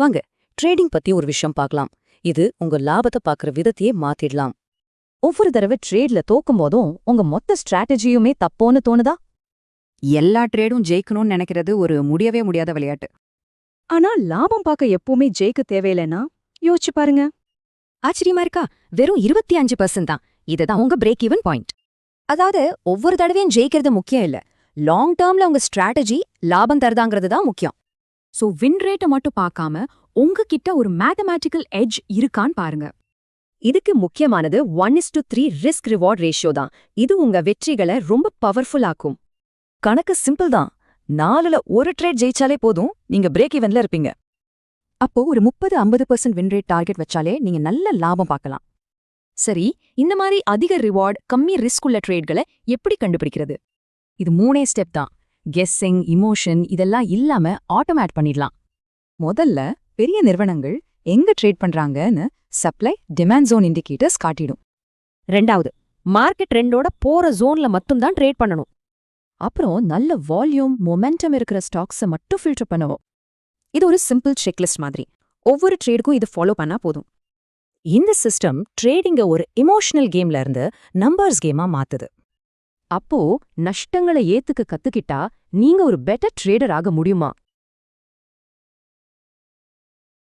வாங்க ட்ரேடிங் பத்தி ஒரு விஷயம் பார்க்கலாம். இது உங்க லாபத்தை பார்க்குற விதத்தையே மாத்திடலாம். ஒவ்வொரு தடவை ட்ரேட்ல தோக்கும் போதும் உங்க மொத்த ஸ்ட்ராட்டஜியுமே தப்போன்னு தோணுதா? எல்லா ட்ரேடும் ஜெயிக்கணும்னு நினைக்கிறது ஒரு முடியவே முடியாத விளையாட்டு. ஆனா லாபம் பார்க்க எப்பவுமே ஜெயிக்க தேவையில்லைன்னா யோசிச்சு பாருங்க. ஆச்சரியமா இருக்கா? வெறும் 25% தான். இதுதான் உங்க பிரேக் ஈவன் பாயிண்ட். அதாவது ஒவ்வொரு தடவையும் ஜெயிக்கிறது முக்கியம் இல்ல, லாங் டேர்ம்ல உங்க ஸ்ட்ராட்டஜி லாபம் தருதாங்கிறது தான் முக்கியம். சோ வின் ரேட்டை மட்டும் பார்க்காம உங்ககிட்ட ஒரு மேத்தமேட்டிக்கல் எட்ஜ் இருக்கான்னு பாருங்க. இதுக்கு முக்கியமானது 1:3 ரிஸ்க் ரிவார்ட் ரேஷியோ தான். இது உங்க வெற்றிகளை ரொம்ப பவர்ஃபுல் ஆக்கும். கணக்கு சிம்பிள் தான். 4ல ஒரு ட்ரேட் ஜெயிச்சாலே போதும், நீங்க பிரேக் ஈவன்ல இருப்பீங்க. அப்போ ஒரு 30-50% வின் ரேட் டார்கெட் வச்சாலே நீங்க நல்ல லாபம் பார்க்கலாம். சரி, இந்த மாதிரி அதிக ரிவார்ட் கம்மி ரிஸ்க் உள்ள ட்ரேட்களை எப்படி கண்டுபிடிக்கிறது? இது 3 ஸ்டெப் தான். கெஸ்ஸிங், இமோஷன் இதெல்லாம் இல்லாம ஆட்டோமேட் பண்ணிடலாம். முதல்ல பெரிய நிறுவனங்கள் எங்க ட்ரேட் பண்றாங்கன்னு சப்ளை டிமாண்ட் ஜோன் இண்டிகேட்டர்ஸ் காட்டிடும். ரெண்டாவது, மார்க்கெட் ட்ரெண்டோட போற ஜோன்ல மட்டும்தான் ட்ரேட் பண்ணணும். அப்புறம் நல்ல வால்யூம் மொமெண்டம் இருக்கிற ஸ்டாக்ஸை மட்டும் ஃபில்டர் பண்ணுவோம். இது ஒரு சிம்பிள் செக்லிஸ்ட் மாதிரி. ஒவ்வொரு ட்ரேடுக்கும் இது ஃபாலோ பண்ணா போதும். இந்த சிஸ்டம் ட்ரேடிங்க ஒரு எமோஷனல் கேம்ல இருந்து நம்பர்ஸ் கேமா மாத்துது. அப்போ நஷ்டங்களை ஏத்துக்க கத்துக்கிட்டா நீங்க ஒரு பெட்டர் ட்ரேடர் ஆக முடியுமா?